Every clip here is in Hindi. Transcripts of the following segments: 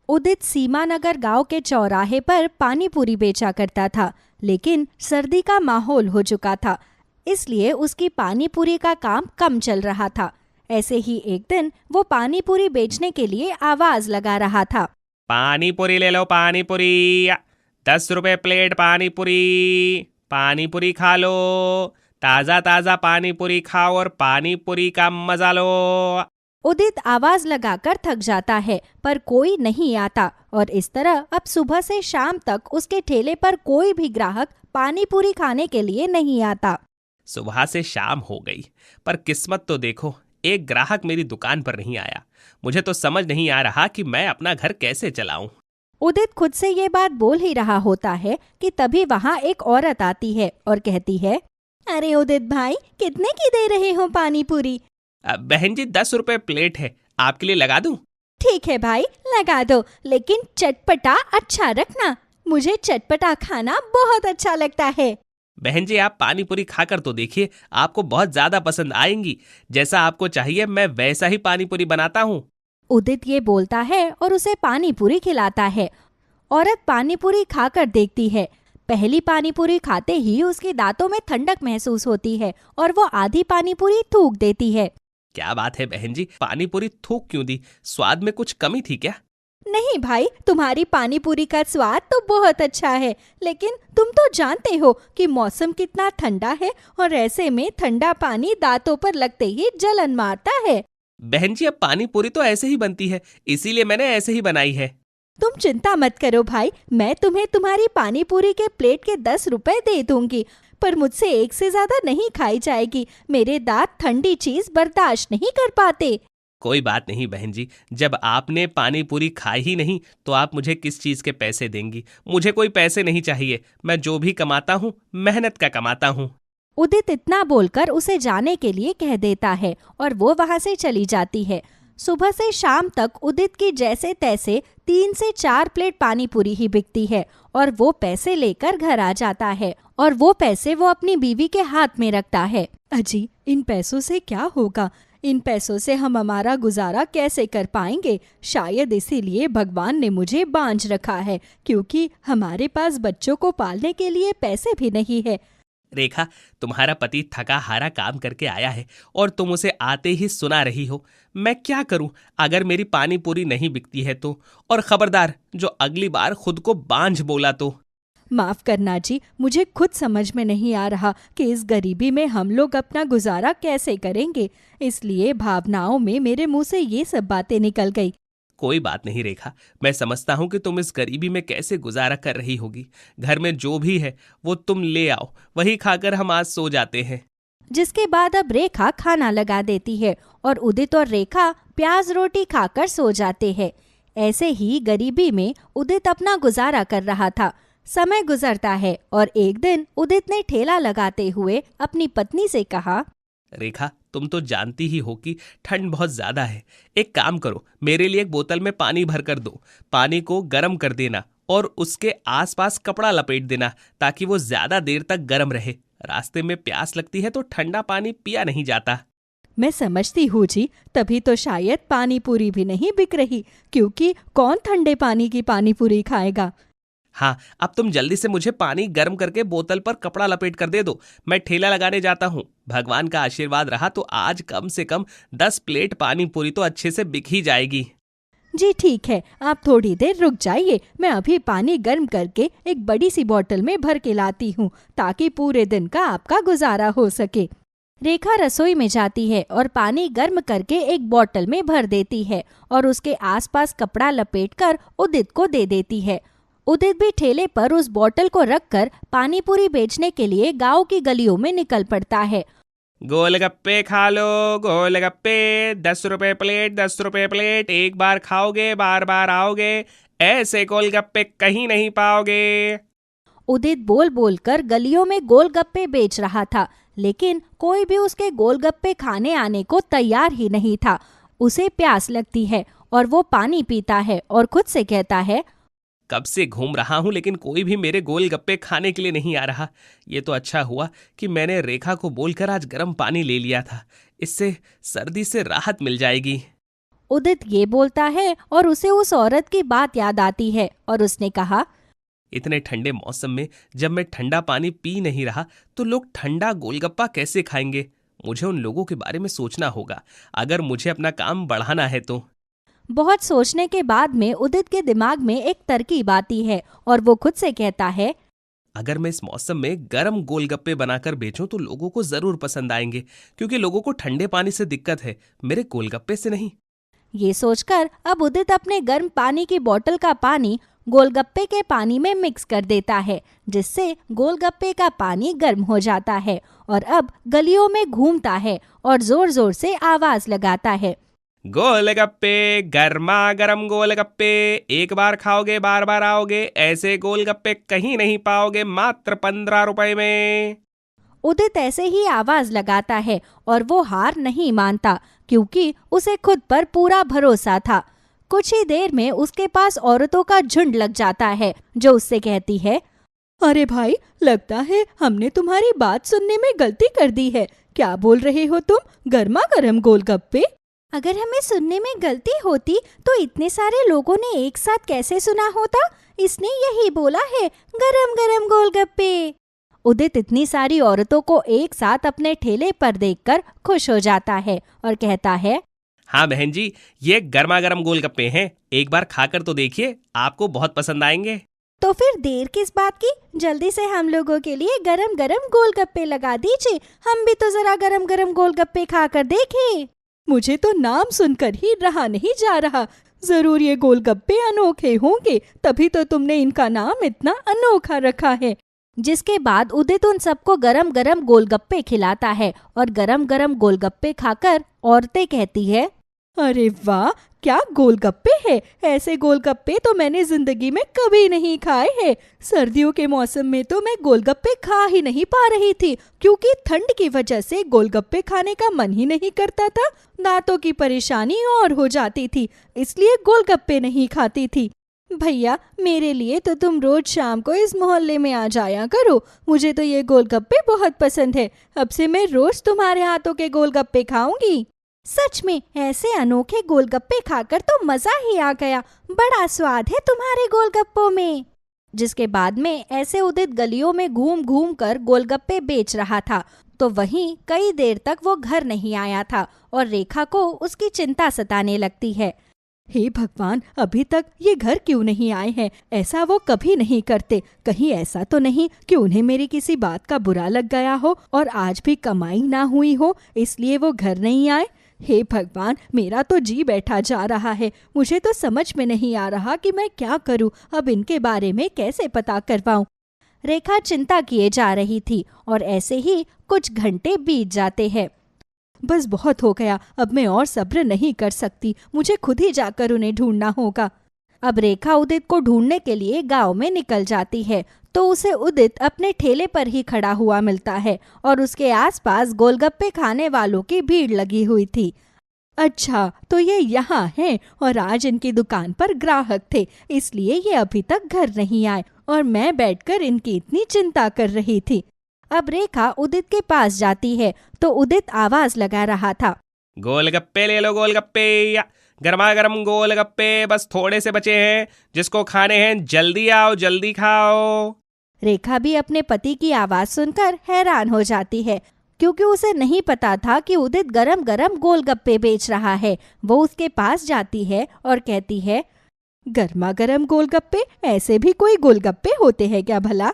उदित सीमानगर गांव के चौराहे पर पानी पूरी बेचा करता था, लेकिन सर्दी का माहौल हो चुका था, इसलिए उसकी पानी पूरी का काम कम चल रहा था। ऐसे ही एक दिन वो पानी पूरी बेचने के लिए आवाज लगा रहा था। पानी पूरी ले लो, पानी पूरी 10 रुपए प्लेट पानी पूरी खा लो। ताज़ा ताज़ा पानी पूरी खाओ और पानी पूरी का मजा लो। उदित आवाज लगाकर थक जाता है, पर कोई नहीं आता और इस तरह अब सुबह से शाम तक उसके ठेले पर कोई भी ग्राहक पानी पूरी खाने के लिए नहीं आता। सुबह से शाम हो गई, पर किस्मत तो देखो, एक ग्राहक मेरी दुकान पर नहीं आया। मुझे तो समझ नहीं आ रहा कि मैं अपना घर कैसे चलाऊं। उदित खुद से ये बात बोल ही रहा होता है कि तभी वहाँ एक औरत आती है और कहती है, अरे उदित भाई, कितने की दे रहे हो पानी पूरी? बहन जी, 10 रुपए प्लेट है, आपके लिए लगा दूं? ठीक है भाई, लगा दो, लेकिन चटपटा अच्छा रखना। मुझे चटपटा खाना बहुत अच्छा लगता है। बहन जी, आप पानी पूरी खाकर तो देखिए, आपको बहुत ज्यादा पसंद आएंगी। जैसा आपको चाहिए मैं वैसा ही पानी पूरी बनाता हूँ। उदित ये बोलता है और उसे पानी पूरी खिलाता है। औरत पानी पूरी खाकर देखती है। पहली पानी पूरी खाते ही उसके दांतों में ठंडक महसूस होती है और वो आधी पानी पूरी थूक देती है। क्या बात है बहन जी, पानी पूरी थूक क्यों दी? स्वाद में कुछ कमी थी क्या? नहीं भाई, तुम्हारी पानी पूरी का स्वाद तो बहुत अच्छा है, लेकिन तुम तो जानते हो कि मौसम कितना ठंडा है और ऐसे में ठंडा पानी दांतों पर लगते ही जलन मारता है। बहन जी, अब पानी पूरी तो ऐसे ही बनती है, इसीलिए मैंने ऐसे ही बनाई है। तुम चिंता मत करो भाई, मैं तुम्हें तुम्हारी पानी पूरी के प्लेट के 10 रुपए दे दूंगी, पर मुझसे एक से ज्यादा नहीं खाई जाएगी। मेरे दांत ठंडी चीज बर्दाश्त नहीं कर पाते। कोई बात नहीं बहन जी, जब आपने पानी पूरी खाई ही नहीं तो आप मुझे किस चीज के पैसे देंगी? मुझे कोई पैसे नहीं चाहिए, मैं जो भी कमाता हूँ मेहनत का कमाता हूँ। उदित इतना बोलकर उसे जाने के लिए कह देता है और वो वहां से चली जाती है। सुबह से शाम तक उदित की जैसे तैसे 3 से 4 प्लेट पानी पूरी ही बिकती है और वो पैसे लेकर घर आ जाता है और वो पैसे वो अपनी बीवी के हाथ में रखता है। अजी, इन पैसों से क्या होगा? इन पैसों से हम हमारा गुजारा कैसे कर पाएंगे? शायद इसीलिए भगवान ने मुझे बांझ रखा है, क्योंकि हमारे पास बच्चों को पालने के लिए पैसे भी नहीं है। रेखा, तुम्हारा पति थका हारा काम करके आया है और तुम उसे आते ही सुना रही हो। मैं क्या करूं अगर मेरी पानी पूरी नहीं बिकती है तो? और खबरदार, जो अगली बार खुद को बांझ बोला तो। माफ करना जी, मुझे खुद समझ में नहीं आ रहा कि इस गरीबी में हम लोग अपना गुजारा कैसे करेंगे, इसलिए भावनाओं में मेरे मुंह से ये सब बातें निकल गई। कोई बात नहीं रेखा, मैं समझता हूँ कि तुम इस गरीबी में कैसे गुजारा कर रही होगी। घर में जो भी है वो तुम ले आओ, वही खाकर हम आज सो जाते हैं। जिसके बाद अब रेखा खाना लगा देती है और उदित और रेखा प्याज रोटी खाकर सो जाते हैं। ऐसे ही गरीबी में उदित अपना गुजारा कर रहा था। समय गुजरता है और एक दिन उदित ने ठेला लगाते हुए अपनी पत्नी से कहा, रेखा, तुम तो जानती ही हो कि ठंड बहुत ज्यादा है। एक काम करो, मेरे लिए एक बोतल में पानी भर कर दो। पानी को गर्म कर देना और उसके आसपास कपड़ा लपेट देना ताकि वो ज्यादा देर तक गर्म रहे। रास्ते में प्यास लगती है तो ठंडा पानी पिया नहीं जाता। मैं समझती हूँ जी, तभी तो शायद पानी पूरी भी नहीं बिक रही, क्योंकि कौन ठंडे पानी की पानी पूरी खाएगा। हाँ, अब तुम जल्दी से मुझे पानी गर्म करके बोतल पर कपड़ा लपेट कर दे दो। मैं ठेला लगाने जाता हूँ। भगवान का आशीर्वाद रहा तो आज कम से कम 10 प्लेट पानी पूरी तो अच्छे से बिक ही जाएगी। जी ठीक है, आप थोड़ी देर रुक जाइए, मैं अभी पानी गर्म करके एक बड़ी सी बोतल में भर के लाती हूँ, ताकि पूरे दिन का आपका गुजारा हो सके। रेखा रसोई में जाती है और पानी गर्म करके एक बोतल में भर देती है और उसके आसपास कपड़ा लपेटकर उदित को दे देती है। उदित भी ठेले पर उस बोतल को रखकर पानी पूरी बेचने के लिए गांव की गलियों में निकल पड़ता है। गोलगप्पे खा लो, गोलगप्पे 10 रुपए प्लेट, 10 रुपए प्लेट। एक बार खाओगे बार बार आओगे, ऐसे गोलगप्पे कहीं नहीं पाओगे। उदित बोल बोलकर गलियों में गोलगप्पे बेच रहा था, लेकिन कोई भी उसके गोलगप्पे खाने आने को तैयार ही नहीं था। उसे प्यास लगती है और वो पानी पीता है और खुद से कहता है, कब से घूम रहा हूं लेकिन कोई भी मेरे गोलगप्पे खाने के लिए नहीं आ रहा। ये तो अच्छा हुआ कि मैंने रेखा को बोलकर आज गर्म पानी ले लिया था, इससे सर्दी से राहत मिल जाएगी। उदित ये बोलता है और उसे उस औरत की बात याद आती है और उसने कहा, इतने ठंडे मौसम में जब मैं ठंडा पानी पी नहीं रहा तो लोग ठंडा गोलगप्पा कैसे खाएंगे। मुझे उन लोगों के बारे में सोचना होगा अगर मुझे अपना काम बढ़ाना है तो। बहुत सोचने के बाद में उदित के दिमाग में एक तरकीब आती है और वो खुद से कहता है, अगर मैं इस मौसम में गर्म गोलगप्पे बनाकर बेचूं तो लोगों को जरूर पसंद आएंगे, क्योंकि लोगों को ठंडे पानी से दिक्कत है, मेरे गोलगप्पे से नहीं। ये सोचकर अब उदित अपने गर्म पानी की बोतल का पानी गोलगप्पे के पानी में मिक्स कर देता है, जिससे गोलगप्पे का पानी गर्म हो जाता है और अब गलियों में घूमता है और जोर जोर से आवाज लगाता है, गोलगप्पे, गर्मा गर्म गोलगप्पे, एक बार खाओगे बार बार आओगे, ऐसे गोलगप्पे कहीं नहीं पाओगे, मात्र 15 रुपए में। उदित ऐसे ही आवाज लगाता है और वो हार नहीं मानता, क्योंकि उसे खुद पर पूरा भरोसा था। कुछ ही देर में उसके पास औरतों का झुंड लग जाता है, जो उससे कहती है, अरे भाई, लगता है हमने तुम्हारी बात सुनने में गलती कर दी है। क्या बोल रहे हो तुम? गर्मा गर्म गोलगप्पे? अगर हमें सुनने में गलती होती तो इतने सारे लोगों ने एक साथ कैसे सुना होता? इसने यही बोला है, गरम गरम गोलगप्पे। उदित इतनी सारी औरतों को एक साथ अपने ठेले पर देखकर खुश हो जाता है और कहता है, हाँ बहन जी, ये गर्मा गर्म गोलगप्पे हैं, एक बार खाकर तो देखिए, आपको बहुत पसंद आएंगे। तो फिर देर किस बात की? जल्दी से हम लोगों के लिए गरम गरम गोलगप्पे लगा दीजिए, हम भी तो जरा गरम गरम गोलगप्पे खाकर देखें। मुझे तो नाम सुनकर ही रहा नहीं जा रहा। जरूर ये गोलगप्पे अनोखे होंगे, तभी तो तुमने इनका नाम इतना अनोखा रखा है। जिसके बाद उदित उन सबको गरम गरम गोलगप्पे खिलाता है और गरम गरम गोलगप्पे खाकर औरतें कहती है, अरे वाह, क्या गोलगप्पे है! ऐसे गोलगप्पे तो मैंने जिंदगी में कभी नहीं खाए हैं। सर्दियों के मौसम में तो मैं गोलगप्पे खा ही नहीं पा रही थी, क्योंकि ठंड की वजह से गोलगप्पे खाने का मन ही नहीं करता था। दांतों की परेशानी और हो जाती थी, इसलिए गोलगप्पे नहीं खाती थी। भैया, मेरे लिए तो तुम रोज शाम को इस मोहल्ले में आ जाया करो। मुझे तो ये गोलगप्पे बहुत पसंद है। अब से मैं रोज तुम्हारे हाथों के गोलगप्पे खाऊंगी। सच में ऐसे अनोखे गोलगप्पे खाकर तो मजा ही आ गया। बड़ा स्वाद है तुम्हारे गोलगप्पों में। जिसके बाद में ऐसे उदित गलियों में घूम घूम कर गोलगप्पे बेच रहा था, तो वहीं कई देर तक वो घर नहीं आया था और रेखा को उसकी चिंता सताने लगती है। हे भगवान, अभी तक ये घर क्यों नहीं आए हैं? ऐसा वो कभी नहीं करते। कहीं ऐसा तो नहीं कि उन्हें मेरी किसी बात का बुरा लग गया हो और आज भी कमाई ना हुई हो, इसलिए वो घर नहीं आए। हे भगवान, मेरा तो जी बैठा जा रहा है। मुझे तो समझ में नहीं आ रहा कि मैं क्या करूं, अब इनके बारे में कैसे पता करवाऊं। रेखा चिंता किए जा रही थी और ऐसे ही कुछ घंटे बीत जाते हैं। बस बहुत हो गया, अब मैं और सब्र नहीं कर सकती। मुझे खुद ही जाकर उन्हें ढूंढना होगा। अब रेखा उदित को ढूंढने के लिए गांव में निकल जाती है, तो उसे उदित अपने ठेले पर ही खड़ा हुआ मिलता है और उसके आसपास गोलगप्पे खाने वालों की भीड़ लगी हुई थी। अच्छा, तो ये यहाँ हैं और आज इनकी दुकान पर ग्राहक थे, इसलिए ये अभी तक घर नहीं आए और मैं बैठकर इनकी इतनी चिंता कर रही थी। अब रेखा उदित के पास जाती है, तो उदित आवाज लगा रहा था, गोलगप्पे ले लो, गोलगप्पे, या गर्मा गर्म गोलगप्पे बस थोड़े से बचे हैं, जिसको खाने हैं जल्दी आओ, जल्दी खाओ। रेखा भी अपने पति की आवाज सुनकर हैरान हो जाती है, क्योंकि उसे नहीं पता था कि उदित गरम गरम गोलगप्पे बेच रहा है। वो उसके पास जाती है और कहती है, गर्मा गर्म गोलगप्पे? ऐसे भी कोई गोलगप्पे होते हैं क्या भला?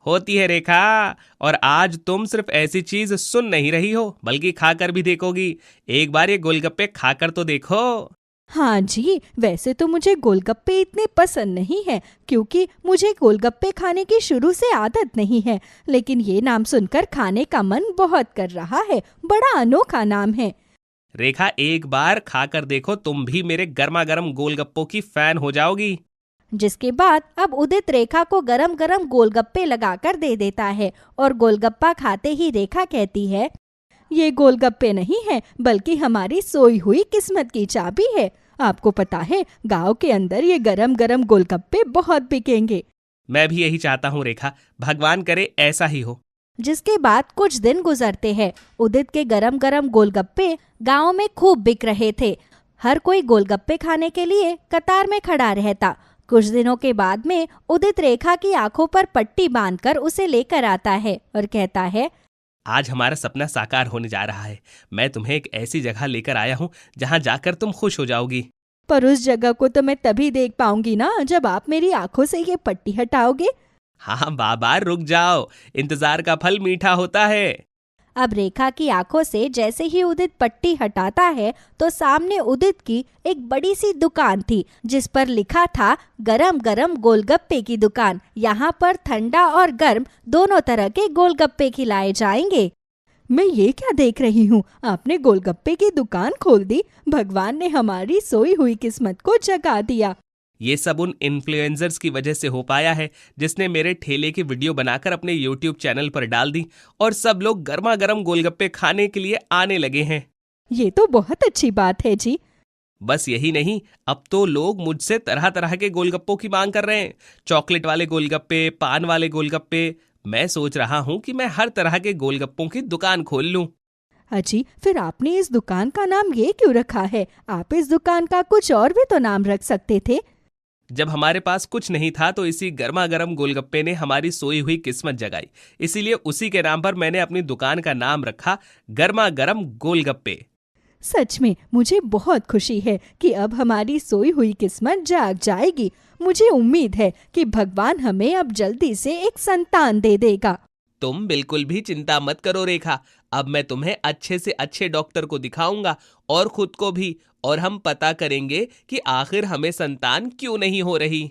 होती है रेखा, और आज तुम सिर्फ ऐसी चीज सुन नहीं रही हो बल्कि खाकर भी देखोगी। एक बार ये गोलगप्पे खाकर तो देखो। हाँ जी, वैसे तो मुझे गोलगप्पे इतने पसंद नहीं है, क्योंकि मुझे गोलगप्पे खाने की शुरू से आदत नहीं है, लेकिन ये नाम सुनकर खाने का मन बहुत कर रहा है। बड़ा अनोखा नाम है। रेखा, एक बार खाकर देखो, तुम भी मेरे गर्मा गर्म गोलगप्पों की फैन हो जाओगी। जिसके बाद अब उदित रेखा को गरम गरम गोलगप्पे लगाकर दे देता है और गोलगप्पा खाते ही रेखा कहती है, ये गोलगप्पे नहीं है, बल्कि हमारी सोई हुई किस्मत की चाबी है। आपको पता है, गांव के अंदर ये गरम गरम गोलगप्पे बहुत बिकेंगे। मैं भी यही चाहता हूँ रेखा, भगवान करे ऐसा ही हो। जिसके बाद कुछ दिन गुजरते हैं। उदित के गरम गरम गोलगप्पे गांव में खूब बिक रहे थे। हर कोई गोलगप्पे खाने के लिए कतार में खड़ा रहता। कुछ दिनों के बाद में उदित रेखा की आंखों पर पट्टी बांधकर उसे लेकर आता है और कहता है, आज हमारा सपना साकार होने जा रहा है। मैं तुम्हें एक ऐसी जगह लेकर आया हूँ जहाँ जाकर तुम खुश हो जाओगी। पर उस जगह को तो मैं तभी देख पाऊंगी ना जब आप मेरी आंखों से ये पट्टी हटाओगे। हाँ बाबा, रुक जाओ, इंतजार का फल मीठा होता है। अब रेखा की आंखों से जैसे ही उदित पट्टी हटाता है तो सामने उदित की एक बड़ी सी दुकान थी जिस पर लिखा था गरम गरम गोलगप्पे की दुकान। यहाँ पर ठंडा और गर्म दोनों तरह के गोलगप्पे खिलाए जाएंगे। मैं ये क्या देख रही हूँ, आपने गोलगप्पे की दुकान खोल दी। भगवान ने हमारी सोई हुई किस्मत को जगा दिया। ये सब उन इन्फ्लुएंसर्स की वजह से हो पाया है जिसने मेरे ठेले की वीडियो बनाकर अपने YouTube चैनल पर डाल दी और सब लोग गर्मा गर्म गोलगप्पे खाने के लिए आने लगे हैं। ये तो बहुत अच्छी बात है जी। बस यही नहीं, अब तो लोग मुझसे तरह तरह के गोलगप्पों की मांग कर रहे हैं। चॉकलेट वाले गोलगप्पे, पान वाले गोलगप्पे। मैं सोच रहा हूँ कि मैं हर तरह के गोलगप्पों की दुकान खोल लूँ। अजी, फिर आपने इस दुकान का नाम ये क्यों रखा है? आप इस दुकान का कुछ और भी तो नाम रख सकते थे। जब हमारे पास कुछ नहीं था तो इसी गर्मा गर्म गोलगप्पे ने हमारी सोई हुई किस्मत जगाई, इसीलिए उसी के नाम पर मैंने अपनी दुकान का नाम रखा गर्मा गर्म गोलगप्पे। सच में मुझे बहुत खुशी है कि अब हमारी सोई हुई किस्मत जाग जाएगी। मुझे उम्मीद है कि भगवान हमें अब जल्दी से एक संतान दे देगा। तुम बिल्कुल भी चिंता मत करो रेखा, अब मैं तुम्हें अच्छे से अच्छे डॉक्टर को दिखाऊंगा और खुद को भी, और हम पता करेंगे कि आखिर हमें संतान क्यों नहीं हो रही।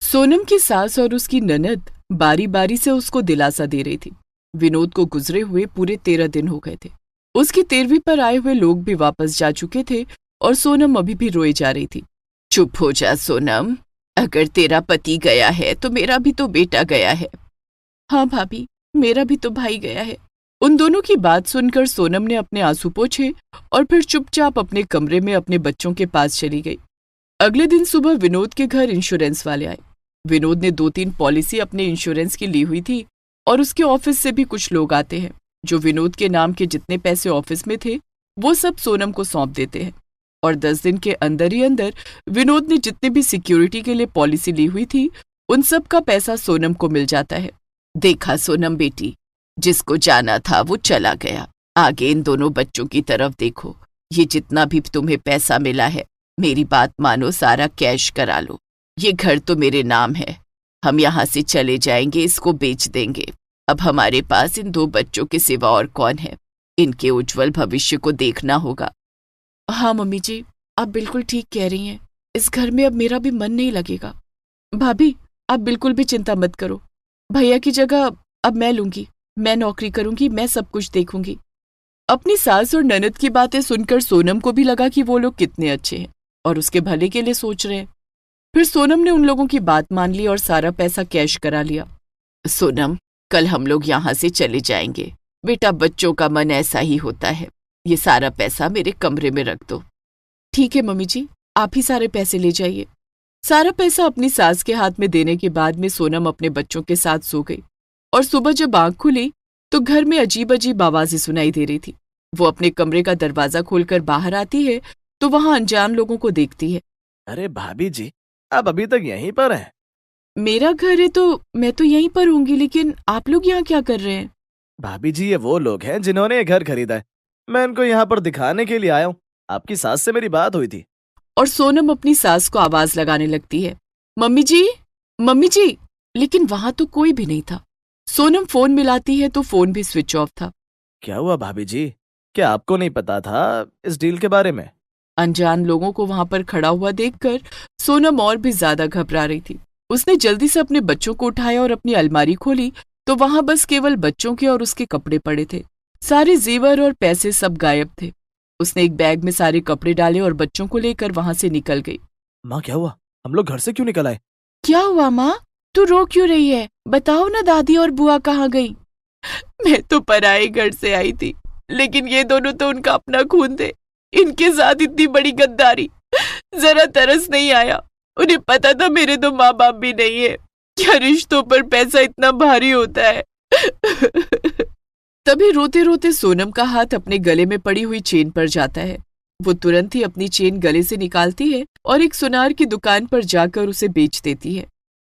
सोनम की सास और उसकी ननद बारी बारी से उसको दिलासा दे रही थी। विनोद को गुजरे हुए पूरे 13 दिन हो गए थे। उसकी 13वीं पर आए हुए लोग भी वापस जा चुके थे और सोनम अभी भी रोए जा रही थी। चुप हो जा सोनम, अगर तेरा पति गया है तो मेरा भी तो बेटा गया है। हाँ भाभी, मेरा भी तो भाई गया है। उन दोनों की बात सुनकर सोनम ने अपने आंसू पोंछे और फिर चुपचाप अपने कमरे में अपने बच्चों के पास चली गई। अगले दिन सुबह विनोद के घर इंश्योरेंस वाले आए। विनोद ने 2-3 पॉलिसी अपने इंश्योरेंस की ली हुई थी और उसके ऑफिस से भी कुछ लोग आते हैं जो विनोद के नाम के जितने पैसे ऑफिस में थे वो सब सोनम को सौंप देते हैं और 10 दिन के अंदर ही अंदर विनोद ने जितने भी सिक्योरिटी के लिए पॉलिसी ली हुई थी उन सब का पैसा सोनम को मिल जाता है। देखा सोनम बेटी, जिसको जाना था वो चला गया। आगे इन दोनों बच्चों की तरफ देखो। ये जितना भी तुम्हें पैसा मिला है, मेरी बात मानो, सारा कैश करा लो। ये घर तो मेरे नाम है, हम यहाँ से चले जाएंगे, इसको बेच देंगे। अब हमारे पास इन 2 बच्चों के सिवा और कौन है? इनके उज्जवल भविष्य को देखना होगा। हाँ मम्मी जी, आप बिल्कुल ठीक कह रही हैं। इस घर में अब मेरा भी मन नहीं लगेगा। भाभी, आप बिल्कुल भी चिंता मत करो। भैया की जगह अब मैं लूंगी। मैं नौकरी करूंगी, मैं सब कुछ देखूंगी। अपनी सास और ननद की बातें सुनकर सोनम को भी लगा कि वो लोग कितने अच्छे हैं और उसके भले के लिए सोच रहे हैं। फिर सोनम ने उन लोगों की बात मान ली और सारा पैसा कैश करा लिया। सोनम, कल हम लोग यहाँ से चले जाएंगे। बेटा, बच्चों का मन ऐसा ही होता है। ये सारा पैसा मेरे कमरे में रख दो। ठीक है मम्मी जी, आप ही सारे पैसे ले जाइए। सारा पैसा अपनी सास के हाथ में देने के बाद में सोनम अपने बच्चों के साथ सो गई और सुबह जब आंख खुली तो घर में अजीब अजीब आवाजें सुनाई दे रही थी। वो अपने कमरे का दरवाजा खोलकर बाहर आती है तो वहां अनजान लोगों को देखती है। अरे भाभी जी, आप अभी तक यहीं पर हैं? मेरा घर है तो मैं तो यहीं पर होंगी, लेकिन आप लोग यहाँ क्या कर रहे हैं? भाभी जी, ये वो लोग हैं जिन्होंने ये घर खरीदा है। मैं इनको यहाँ पर दिखाने के लिए आया हूँ। आपकी सास से मेरी बात हुई थी। और सोनम अपनी सास को आवाज लगाने लगती है, मम्मी जी, मम्मी जी। लेकिन वहां तो कोई भी नहीं था। सोनम फोन मिलाती है तो फोन भी स्विच ऑफ था। क्या हुआ भाभी जी? क्या आपको नहीं पता था इस डील के बारे में? अनजान लोगों को वहां पर खड़ा हुआ देखकर सोनम और भी ज्यादा घबरा रही थी। उसने जल्दी से अपने बच्चों को उठाया और अपनी अलमारी खोली तो वहां बस केवल बच्चों के और उसके कपड़े पड़े थे। सारे जेवर और पैसे सब गायब थे। उसने एक बैग में सारे कपड़े डाले और बच्चों को लेकर वहां से निकल गई। माँ, क्या हुआ? हम लोग घर से क्यों निकल आए? क्या हुआ माँ? तू रो क्यों रही है? बताओ ना, दादी और बुआ कहाँ गई? मैं तो पराए घर से आई थी, लेकिन ये दोनों तो उनका अपना खून थे। इनके साथ इतनी बड़ी गद्दारी, जरा तरस नहीं आया। उन्हें पता था मेरे तो माँ बाप भी नहीं है। क्या रिश्तों पर पैसा इतना भारी होता है? तभी रोते रोते सोनम का हाथ अपने गले में पड़ी हुई चेन पर जाता है। वो तुरंत ही अपनी चेन गले से निकालती है और एक सुनार की दुकान पर जाकर उसे बेच देती है।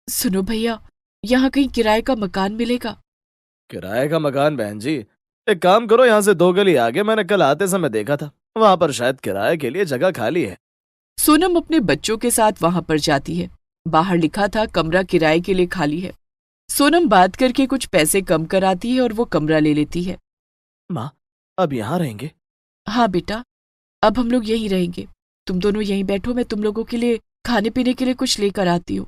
सुनो भैया, यहाँ कहीं किराए का मकान मिलेगा? किराए का मकान बहन जी? एक काम करो, यहाँ से 2 गली आगे मैंने कल आते समय देखा था, वहां पर शायद किराए के लिए जगह खाली है। सोनम अपने बच्चों के साथ वहां पर जाती है। बाहर लिखा था कमरा किराए के लिए खाली है। सोनम बात करके कुछ पैसे कम कराती है और वो कमरा ले लेती है। माँ, अब यहाँ रहेंगे? हाँ बेटा, अब हम लोग यहीं रहेंगे। तुम दोनों यहीं बैठो, मैं तुम लोगों के लिए खाने पीने के लिए कुछ लेकर आती हूँ।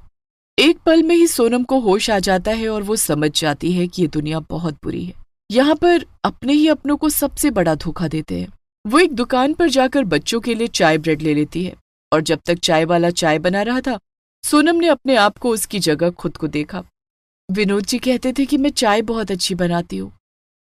एक पल में ही सोनम को होश आ जाता है और वो समझ जाती है कि ये दुनिया बहुत बुरी है। यहाँ पर अपने ही अपनों को सबसे बड़ा धोखा देते हैं। वो एक दुकान पर जाकर बच्चों के लिए चाय ब्रेड ले लेती है और जब तक चाय वाला चाय बना रहा था, सोनम ने अपने आप को उसकी जगह खुद को देखा। विनोद जी कहते थे कि मैं चाय बहुत अच्छी बनाती हूँ।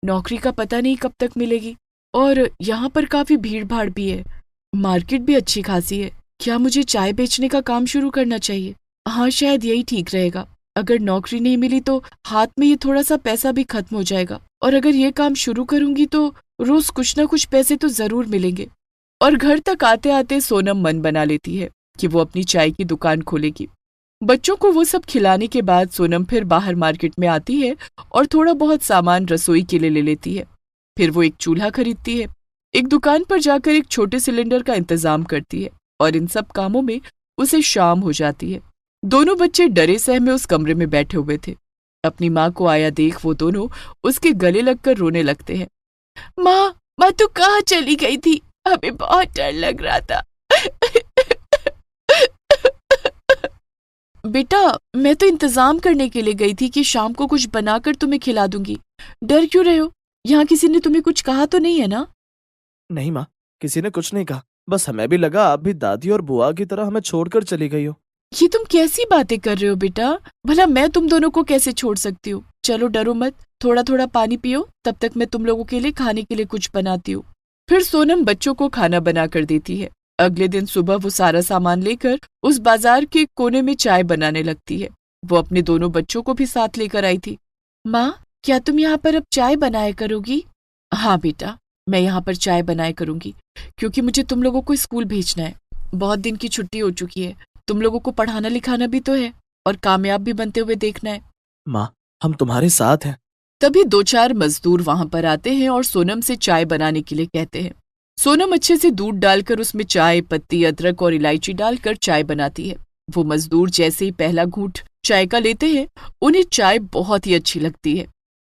नौकरी का पता नहीं कब तक मिलेगी और यहाँ पर काफी भीड़ भाड़ भी है, मार्केट भी अच्छी खासी है। क्या मुझे चाय बेचने का काम शुरू करना चाहिए? हाँ, शायद यही ठीक रहेगा। अगर नौकरी नहीं मिली तो हाथ में ये थोड़ा सा पैसा भी खत्म हो जाएगा और अगर ये काम शुरू करूंगी तो रोज कुछ ना कुछ पैसे तो जरूर मिलेंगे। और घर तक आते आते सोनम मन बना लेती है कि वो अपनी चाय की दुकान खोलेगी। बच्चों को वो सब खिलाने के बाद सोनम फिर बाहर मार्केट में आती है और थोड़ा बहुत सामान रसोई के लिए ले लेती है। फिर वो एक चूल्हा खरीदती है, एक दुकान पर जाकर एक छोटे सिलेंडर का इंतजाम करती है और इन सब कामों में उसे शाम हो जाती है। दोनों बच्चे डरे सहमे उस कमरे में बैठे हुए थे। अपनी माँ को आया देख वो दोनों उसके गले लगकर रोने लगते हैं। माँ तू कहाँ चली गई थी? हमें बहुत डर लग रहा था। बेटा, मैं तो इंतजाम करने के लिए गई थी कि शाम को कुछ बनाकर तुम्हें खिला दूंगी। डर क्यों रहे हो? यहाँ किसी ने तुम्हें कुछ कहा तो नहीं है ना? नहीं माँ, किसी ने कुछ नहीं कहा, बस हमें भी लगा आप भी दादी और बुआ की तरह हमें छोड़कर चली गई हो। ये तुम कैसी बातें कर रहे हो बेटा? भला मैं तुम दोनों को कैसे छोड़ सकती हूँ? चलो डरो मत, थोड़ा थोड़ा पानी पियो, तब तक मैं तुम लोगों के लिए खाने के लिए कुछ बनाती हूँ। फिर सोनम बच्चों को खाना बना कर देती है। अगले दिन सुबह वो सारा सामान लेकर उस बाजार के कोने में चाय बनाने लगती है। वो अपने दोनों बच्चों को भी साथ लेकर आई थी। माँ, क्या तुम यहाँ पर अब चाय बनाया करोगी? हाँ बेटा, मैं यहाँ पर चाय बनाया करूंगी क्योंकि मुझे तुम लोगों को स्कूल भेजना है। बहुत दिन की छुट्टी हो चुकी है, तुम लोगों को पढ़ाना लिखाना भी तो है और कामयाब भी बनते हुए देखना है। माँ, हम तुम्हारे साथ हैं। तभी 2-4 मजदूर वहां पर आते हैं और सोनम से चाय बनाने के लिए कहते हैं। सोनम अच्छे से दूध डालकर उसमें चाय पत्ती, अदरक और इलायची डालकर चाय बनाती है। वो मजदूर जैसे ही पहला घूंट चाय का लेते हैं, उन्हें चाय बहुत ही अच्छी लगती है।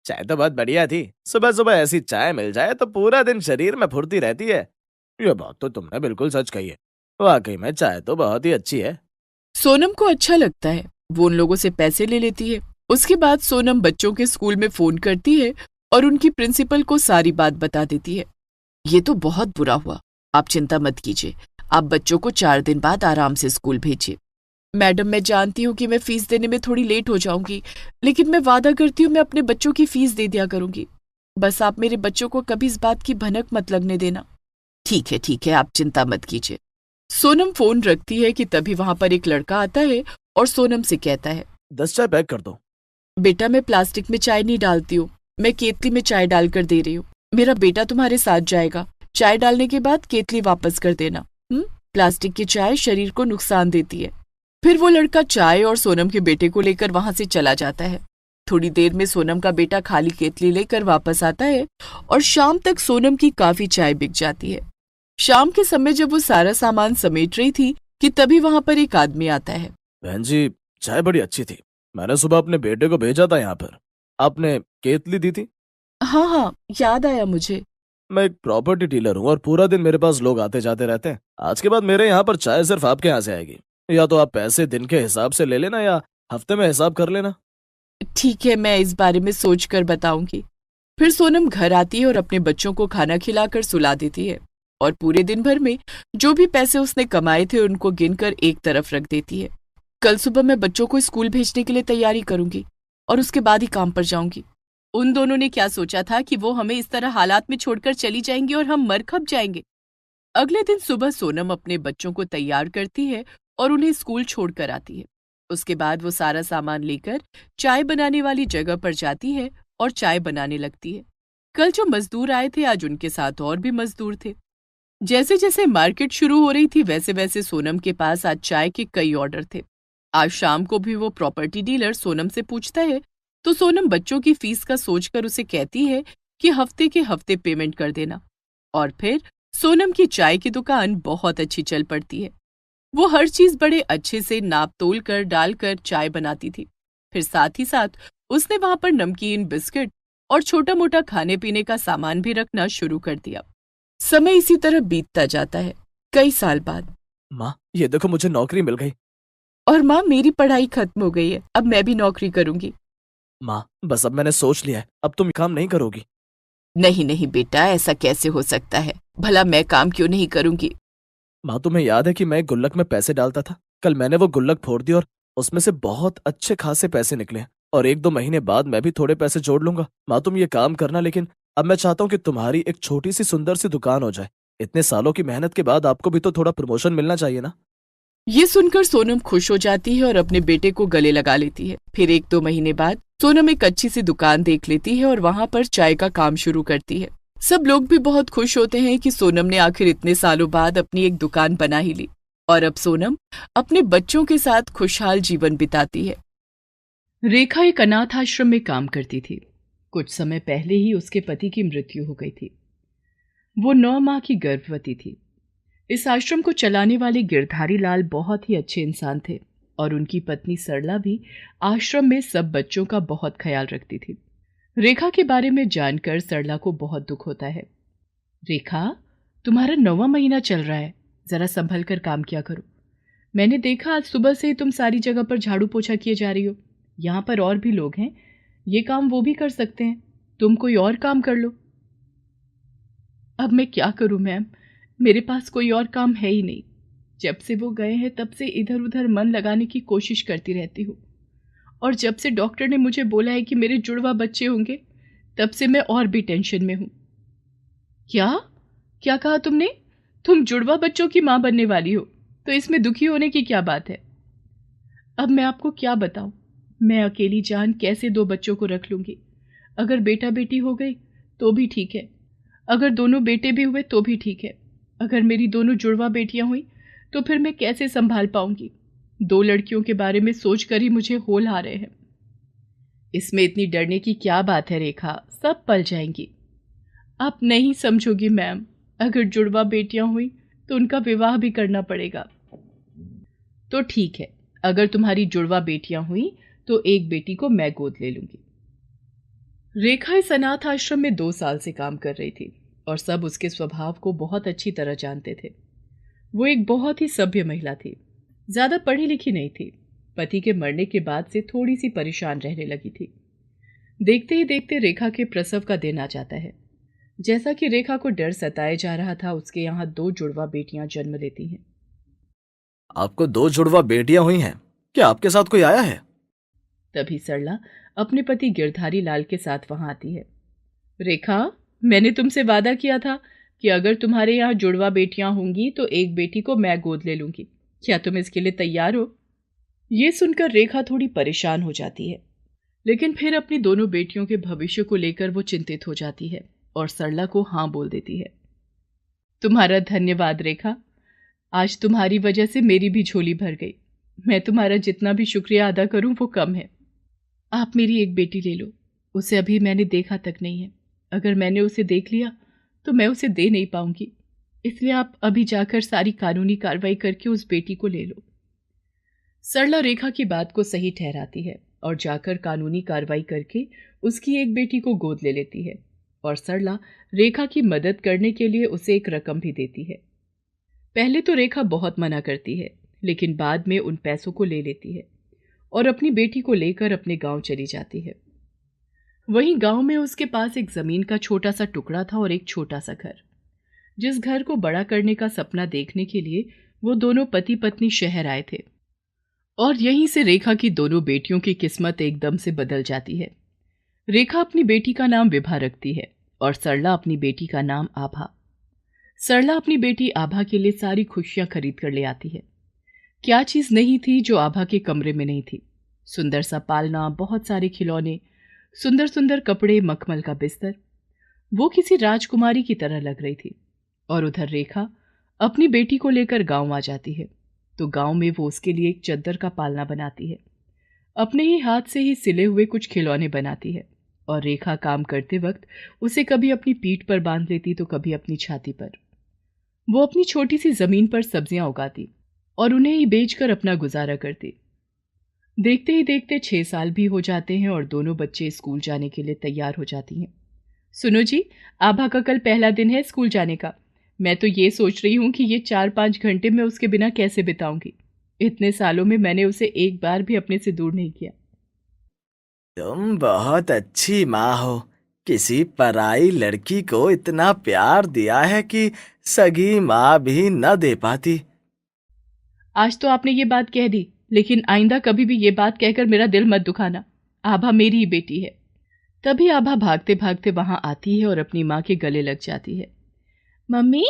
चाय तो बहुत बढ़िया थी, सुबह सुबह ऐसी चाय मिल जाए तो पूरा दिन शरीर में फुर्ती रहती है। ये बात तो तुमने बिल्कुल सच कही है, वाकई में चाय तो बहुत ही अच्छी है। सोनम को अच्छा लगता है, वो उन लोगों से पैसे ले लेती है। उसके बाद सोनम बच्चों के स्कूल में फोन करती है और उनकी प्रिंसिपल को सारी बात बता देती है। ये तो बहुत बुरा हुआ, आप चिंता मत कीजिए, आप बच्चों को 4 दिन बाद आराम से स्कूल भेजिए। मैडम, मैं जानती हूँ कि मैं फीस देने में थोड़ी लेट हो जाऊंगी, लेकिन मैं वादा करती हूँ मैं अपने बच्चों की फीस दे दिया करूंगी। बस आप मेरे बच्चों को कभी इस बात की भनक मत लगने देना। ठीक है, आप चिंता मत कीजिए। सोनम फोन रखती है कि तभी वहां पर एक लड़का आता है और सोनम से कहता है, 10 चाय पैक कर दो। बेटा, मैं प्लास्टिक में चाय नहीं डालती हूँ, मैं केतली में चाय डालकर दे रही हूँ। मेरा बेटा तुम्हारे साथ जाएगा, चाय डालने के बाद केतली वापस कर देना। प्लास्टिक की चाय शरीर को नुकसान देती है। फिर वो लड़का चाय और सोनम के बेटे को लेकर वहां से चला जाता है। थोड़ी देर में सोनम का बेटा खाली केतली लेकर वापस आता है और शाम तक सोनम की काफी चाय बिक जाती है। शाम के समय जब वो सारा सामान समेट रही थी कि तभी वहां पर एक आदमी आता है। बहन जी, चाय बड़ी अच्छी थी, मैंने सुबह अपने बेटे को भेजा था यहाँ पर, आपने केतली दी थी। हाँ, याद आया मुझे। मैं एक प्रॉपर्टी डीलर हूँ और पूरा दिन मेरे पास लोग आते जाते रहते हैं। आज के बाद मेरे यहाँ पर चाय सिर्फ आपके यहाँ से आएगी, या तो आप पैसे दिन के हिसाब से ले लेना या हफ्ते में हिसाब कर लेना। ठीक है, मैं इस बारे में सोच कर बताऊंगी। फिर सोनम घर आती है और अपने बच्चों को खाना खिलाकर सुला देती है और पूरे दिन भर में जो भी पैसे उसने कमाए थे उनको गिनकर एक तरफ रख देती है। कल सुबह मैं बच्चों को स्कूल भेजने के लिए तैयारी करूंगी और उसके बाद ही काम पर जाऊंगी। उन दोनों ने क्या सोचा था कि वो हमें इस तरह हालात में छोड़कर चली जाएंगी और हम मर खप जाएंगे। अगले दिन सुबह सोनम अपने बच्चों को तैयार करती है और उन्हें स्कूल छोड़कर आती है। उसके बाद वो सारा सामान लेकर चाय बनाने वाली जगह पर जाती है और चाय बनाने लगती है। कल जो मजदूर आए थे आज उनके साथ और भी मजदूर थे। जैसे जैसे मार्केट शुरू हो रही थी वैसे वैसे सोनम के पास आज चाय के कई ऑर्डर थे। आज शाम को भी वो प्रॉपर्टी डीलर सोनम से पूछता है तो सोनम बच्चों की फीस का सोचकर उसे कहती है कि हफ्ते के हफ्ते पेमेंट कर देना। और फिर सोनम की चाय की दुकान बहुत अच्छी चल पड़ती है। वो हर चीज बड़े अच्छे से नाप तोल कर डालकर चाय बनाती थी। फिर साथ ही साथ उसने वहां पर नमकीन, बिस्किट और छोटा मोटा खाने पीने का सामान भी रखना शुरू कर दिया। समय इसी तरह बीतता जाता है। कई साल बाद माँ, ये देखो मुझे नौकरी मिल गई। और माँ, मेरी पढ़ाई खत्म हो गई है, अब मैं भी नौकरी करूंगी। माँ, बस अब मैंने सोच लिया है, अब तुम काम नहीं करोगी। नहीं नहीं बेटा, ऐसा कैसे हो सकता है? भला मैं काम क्यों नहीं करूंगी? माँ, तुम्हें याद है कि मैं एक गुल्लक में पैसे डालता था? कल मैंने वो गुल्लक फोड़ दी और उसमें से बहुत अच्छे खासे पैसे निकले और 1-2 महीने बाद मैं भी थोड़े पैसे जोड़ लूंगा। माँ, तुम ये काम करना, लेकिन अब मैं चाहता हूँ कि तुम्हारी एक छोटी सी सुंदर सी दुकान हो जाए। इतने सालों की मेहनत के बाद आपको भी तो थोड़ा प्रमोशन मिलना चाहिए ना। ये सुनकर सोनम खुश हो जाती है और अपने बेटे को गले लगा लेती है। फिर 1-2 महीने बाद सोनम एक अच्छी सी दुकान देख लेती है और वहां पर चाय का काम शुरू करती है। सब लोग भी बहुत खुश होते हैं कि सोनम ने आखिर इतने सालों बाद अपनी एक दुकान बना ही ली और अब सोनम अपने बच्चों के साथ खुशहाल जीवन बिताती है। रेखा एक अनाथ आश्रम में काम करती थी। कुछ समय पहले ही उसके पति की मृत्यु हो गई थी। वो 9 माह की गर्भवती थी। इस आश्रम को चलाने वाले गिरधारी लाल बहुत ही अच्छे इंसान थे और उनकी पत्नी सरला भी आश्रम में सब बच्चों का बहुत ख्याल रखती थी। रेखा के बारे में जानकर सरला को बहुत दुख होता है। रेखा, तुम्हारा 9वां महीना चल रहा है, जरा संभल कर काम किया करो। मैंने देखा आज सुबह से तुम सारी जगह पर झाड़ू पोछा किए जा रही हो। यहाँ पर और भी लोग हैं, ये काम वो भी कर सकते हैं, तुम कोई और काम कर लो। अब मैं क्या करूं मैम, मेरे पास कोई और काम है ही नहीं। जब से वो गए हैं तब से इधर उधर मन लगाने की कोशिश करती रहती हूँ और जब से डॉक्टर ने मुझे बोला है कि मेरे जुड़वा बच्चे होंगे तब से मैं और भी टेंशन में हूँ। क्या क्या कहा तुमने? तुम जुड़वा बच्चों की माँ बनने वाली हो, तो इसमें दुखी होने की क्या बात है? अब मैं आपको क्या बताऊं, मैं अकेली जान कैसे 2 बच्चों को रख लूंगी। अगर बेटा बेटी हो गई तो भी ठीक है, अगर दोनों बेटे भी हुए तो भी ठीक है, अगर मेरी दोनों जुड़वा बेटियां हुई तो फिर मैं कैसे संभाल पाऊंगी? 2 लड़कियों के बारे में सोचकर ही मुझे होल आ रहे हैं। इसमें इतनी डरने की क्या बात है रेखा, सब पल जाएंगी। आप नहीं समझोगी मैम, अगर जुड़वा बेटियां हुई तो उनका विवाह भी करना पड़ेगा। तो ठीक है, अगर तुम्हारी जुड़वा बेटियां हुई तो एक बेटी को मैं गोद ले लूंगी। रेखा इस अनाथ आश्रम में 2 साल से काम कर रही थी और सब उसके स्वभाव को बहुत अच्छी तरह जानते थे। वो एक बहुत ही सभ्य महिला थी, ज्यादा पढ़ी लिखी नहीं थी। पति के मरने के बाद से थोड़ी सी परेशान रहने लगी थी। देखते ही देखते रेखा के प्रसव का दिन आ जाता है। जैसा कि रेखा को डर सताए जा रहा था, उसके यहाँ 2 जुड़वा बेटियां जन्म लेती हैं। आपको 2 जुड़वा बेटियां हुई हैं? क्या आपके साथ कोई आया है? तभी सरला अपने पति गिरधारी लाल के साथ वहां आती है। रेखा, मैंने तुमसे वादा किया था कि अगर तुम्हारे यहाँ जुड़वा बेटियां होंगी तो एक बेटी को मैं गोद ले लूंगी। क्या तुम इसके लिए तैयार हो? ये सुनकर रेखा थोड़ी परेशान हो जाती है, लेकिन फिर अपनी दोनों बेटियों के भविष्य को लेकर वो चिंतित हो जाती है और सरला को हाँ बोल देती है। तुम्हारा धन्यवाद रेखा, आज तुम्हारी वजह से मेरी भी झोली भर गई। मैं तुम्हारा जितना भी शुक्रिया अदा करूं वो कम है। आप मेरी एक बेटी ले लो, उसे अभी मैंने देखा तक नहीं है। अगर मैंने उसे देख लिया तो मैं उसे दे नहीं पाऊंगी, इसलिए आप अभी जाकर सारी कानूनी कार्रवाई करके उस बेटी को ले लो। सरला रेखा की बात को सही ठहराती है और जाकर कानूनी कार्रवाई करके उसकी एक बेटी को गोद ले लेती है और सरला रेखा की मदद करने के लिए उसे एक रकम भी देती है। पहले तो रेखा बहुत मना करती है, लेकिन बाद में उन पैसों को ले लेती है और अपनी बेटी को लेकर अपने गांव चली जाती है। वहीं गांव में उसके पास एक जमीन का छोटा सा टुकड़ा था और एक छोटा सा घर। जिस घर को बड़ा करने का सपना देखने के लिए वो दोनों पति पत्नी शहर आए थे और यहीं से रेखा की दोनों बेटियों की किस्मत एकदम से बदल जाती है। रेखा अपनी बेटी का नाम विभा रखती है और सरला अपनी बेटी का नाम आभा। सरला अपनी बेटी आभा के लिए सारी खुशियां खरीद कर ले आती है। क्या चीज नहीं थी जो आभा के कमरे में नहीं थी? सुंदर सा पालना, बहुत सारे खिलौने, सुंदर सुंदर कपड़े, मखमल का बिस्तर। वो किसी राजकुमारी की तरह लग रही थी। और उधर रेखा अपनी बेटी को लेकर गांव आ जाती है। तो गांव में वो उसके लिए एक चद्दर का पालना बनाती है। अपने ही हाथ से ही सिले हुए कुछ खिलौने बनाती है और रेखा काम करते वक्त उसे कभी अपनी पीठ पर बांध लेती तो कभी अपनी छाती पर। वो अपनी छोटी सी जमीन पर सब्जियां उगाती और उन्हें ही बेचकर अपना गुजारा करती। देखते ही देखते 6 साल भी हो जाते हैं और दोनों बच्चे स्कूल जाने के लिए तैयार हो जाती हैं। सुनो जी, आभा का कल पहला दिन है स्कूल जाने का। मैं तो ये सोच रही हूँ कि ये 4-5 घंटे मैं उसके बिना कैसे बिताऊंगी। इतने सालों में मैंने उसे एक बार भी अपने से दूर नहीं किया। तुम बहुत अच्छी माँ हो। किसी पराई लड़की को इतना प्यार दिया है कि सगी माँ भी न दे पाती। आज तो आपने ये बात कह दी, लेकिन आइंदा कभी भी ये बात कहकर मेरा दिल मत दुखाना। आभा मेरी ही बेटी है। तभी आभा भागते भागते वहां आती है और अपनी माँ के गले लग जाती है। मम्मी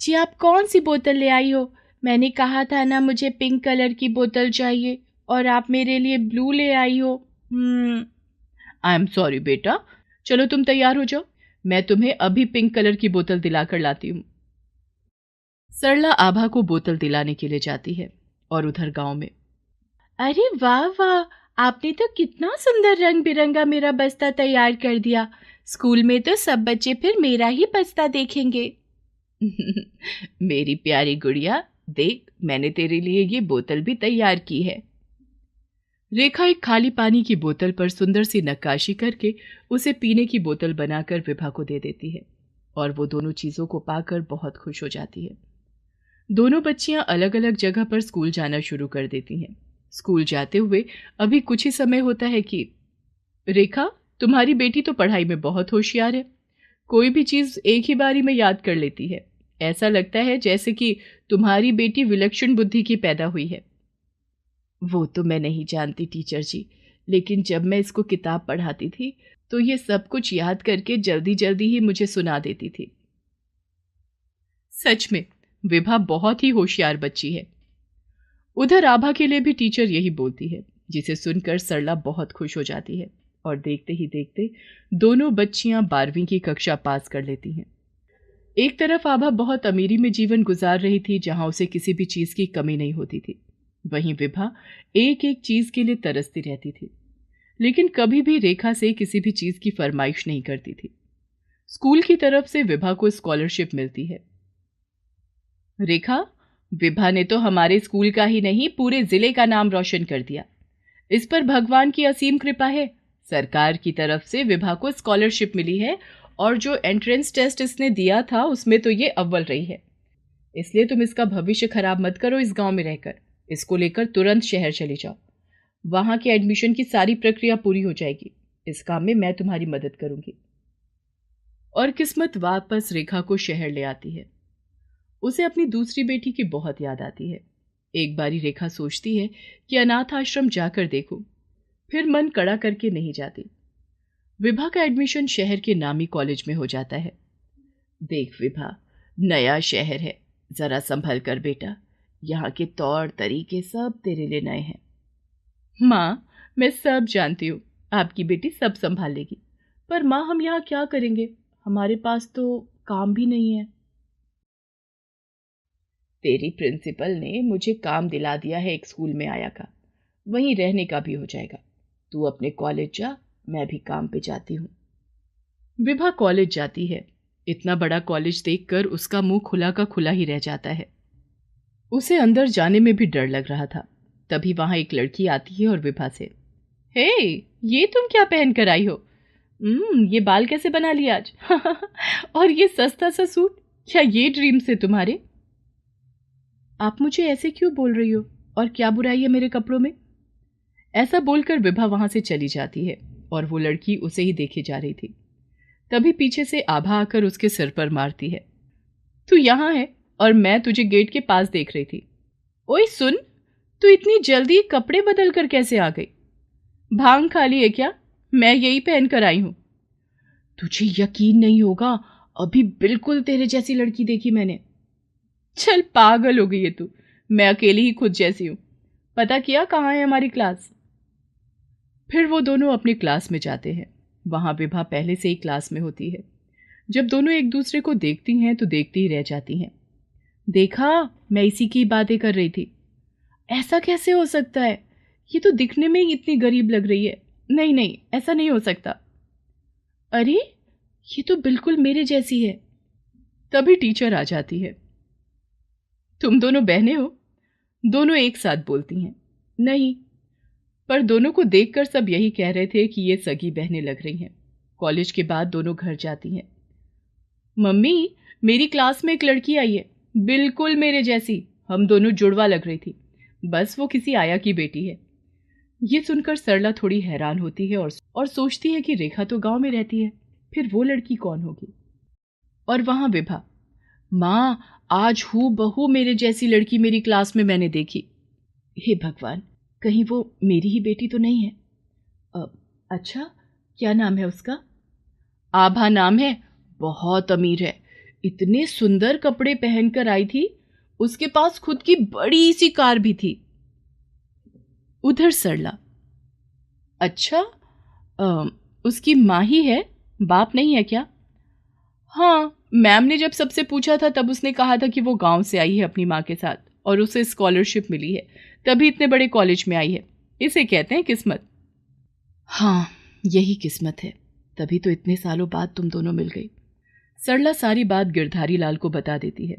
जी, आप कौन सी बोतल ले आई हो? मैंने कहा था ना मुझे पिंक कलर की बोतल चाहिए और आप मेरे लिए ब्लू ले आई हो। आई एम सॉरी बेटा। चलो तुम तैयार हो जाओ, मैं तुम्हें अभी पिंक कलर की बोतल दिलाकर लाती हूँ। सरला आभा को बोतल दिलाने के लिए जाती है और उधर गांव में, अरे वाह वाह, आपने तो कितना सुंदर रंग बिरंगा मेरा बस्ता तैयार कर दिया। स्कूल में तो सब बच्चे फिर मेरा ही बस्ता देखेंगे। मेरी प्यारी गुड़िया, देख मैंने तेरे लिए ये बोतल भी तैयार की है। रेखा एक खाली पानी की बोतल पर सुंदर सी नक्काशी करके उसे पीने की बोतल बनाकर विभा को दे देती है और वो दोनों चीजों को पाकर बहुत खुश हो जाती है। दोनों बच्चियां अलग अलग जगह पर स्कूल जाना शुरू कर देती हैं। स्कूल जाते हुए अभी कुछ ही समय होता है कि रेखा, तुम्हारी बेटी तो पढ़ाई में बहुत होशियार है। कोई भी चीज एक ही बारी में याद कर लेती है। ऐसा लगता है जैसे कि तुम्हारी बेटी विलक्षण बुद्धि की पैदा हुई है। वो तो मैं नहीं जानती टीचर जी, लेकिन जब मैं इसको किताब पढ़ाती थी तो ये सब कुछ याद करके जल्दी जल्दी ही मुझे सुना देती थी। सच में विभा बहुत ही होशियार बच्ची है। उधर आभा के लिए भी टीचर यही बोलती है, जिसे सुनकर सरला बहुत खुश हो जाती है और देखते ही देखते दोनों बच्चियां 12वीं की कक्षा पास कर लेती हैं। एक तरफ आभा बहुत अमीरी में जीवन गुजार रही थी, जहां उसे किसी भी चीज की कमी नहीं होती थी। वहीं विभा एक एक चीज के लिए तरसती रहती थी, लेकिन कभी भी रेखा से किसी भी चीज की फरमाइश नहीं करती थी। स्कूल की तरफ से विभा को स्कॉलरशिप मिलती है। रेखा, विभा ने तो हमारे स्कूल का ही नहीं पूरे जिले का नाम रोशन कर दिया। इस पर भगवान की असीम कृपा है। सरकार की तरफ से विभा को स्कॉलरशिप मिली है और जो एंट्रेंस टेस्ट इसने दिया था उसमें तो ये अव्वल रही है। इसलिए तुम इसका भविष्य खराब मत करो इस गांव में रहकर। इसको लेकर तुरंत शहर चले जाओ। वहां के एडमिशन की सारी प्रक्रिया पूरी हो जाएगी। इस काम में मैं तुम्हारी मदद करूंगी। और किस्मत वापस रेखा को शहर ले आती है। उसे अपनी दूसरी बेटी की बहुत याद आती है। एक बारी रेखा सोचती है कि अनाथ आश्रम जाकर देखूं, फिर मन कड़ा करके नहीं जाती। विभा का एडमिशन शहर के नामी कॉलेज में हो जाता है। देख विभा, नया शहर है, जरा संभल कर बेटा। यहाँ के तौर तरीके सब तेरे लिए नए हैं। माँ, मैं सब जानती हूँ, आपकी बेटी सब संभाल लेगी। पर माँ, हम यहाँ क्या करेंगे? हमारे पास तो काम भी नहीं है। तेरी प्रिंसिपल ने मुझे काम दिला दिया है एक स्कूल में आया का, वहीं रहने का भी हो जाएगा। तू अपने कॉलेज जा, मैं भी काम पे जाती हूँ। विभा कॉलेज जाती है। इतना बड़ा कॉलेज देखकर उसका मुंह खुला का खुला ही रह जाता है। उसे अंदर जाने में भी डर लग रहा था। तभी वहां एक लड़की आती है और विभा से, हे, ये तुम क्या पहन कर आई हो? ये बाल कैसे बना लिया आज? और ये सस्ता सा सूट, क्या ये ड्रीम्स है तुम्हारे? आप मुझे ऐसे क्यों बोल रही हो? और क्या बुराई है मेरे कपड़ों में? ऐसा बोलकर विभा वहां से चली जाती है और वो लड़की उसे ही देखे जा रही थी। तभी पीछे से आभा आकर उसके सिर पर मारती है। तू यहां है और मैं तुझे गेट के पास देख रही थी। ओए सुन, तू इतनी जल्दी कपड़े बदल कर कैसे आ गई? भांग खा ली है क्या? मैं यही पहन कर आई हूं। तुझे यकीन नहीं होगा, अभी बिल्कुल तेरे जैसी लड़की देखी मैंने। चल पागल हो गई है तू, मैं अकेली ही खुद जैसी हूं। पता किया कहाँ है हमारी क्लास? फिर वो दोनों अपनी क्लास में जाते हैं। वहां विभा पहले से ही क्लास में होती है। जब दोनों एक दूसरे को देखती हैं तो देखती ही रह जाती हैं। देखा, मैं इसी की बातें कर रही थी। ऐसा कैसे हो सकता है? ये तो दिखने में ही इतनी गरीब लग रही है। नहीं नहीं, ऐसा नहीं हो सकता। अरे, ये तो बिल्कुल मेरे जैसी है। तभी टीचर आ जाती है। तुम दोनों बहनें हो? दोनों एक साथ बोलती हैं। नहीं, पर दोनों को देखकर सब यही कह रहे थे कि ये सगी बहनें लग रही हैं। कॉलेज के बाद दोनों घर जाती हैं। मम्मी, मेरी क्लास में एक लड़की आई है, बिल्कुल मेरे जैसी। हम दोनों जुड़वा लग रही थी। बस वो किसी आया की बेटी है। ये सुनकर सरला थोड़ी हैरान होती है और सोचती है कि रेखा तो गांव में रहती है, फिर वो लड़की कौन होगी? और वहां विभा। माँ, आज हूबहू मेरे जैसी लड़की मेरी क्लास में मैंने देखी। हे भगवान, कहीं वो मेरी ही बेटी तो नहीं है? अच्छा, क्या नाम है उसका? आभा नाम है। बहुत अमीर है। इतने सुंदर कपड़े पहनकर आई थी। उसके पास खुद की बड़ी सी कार भी थी। उधर सरला। अच्छा, उसकी माँ ही है, बाप नहीं है क्या? हाँ, मैम ने जब सबसे पूछा था तब उसने कहा था कि वो गांव से आई है अपनी माँ के साथ और उसे स्कॉलरशिप मिली है, तभी इतने बड़े कॉलेज में आई है। इसे कहते हैं किस्मत। हाँ, यही किस्मत है, तभी तो इतने सालों बाद तुम दोनों मिल गई। सरला सारी बात गिरधारी लाल को बता देती है।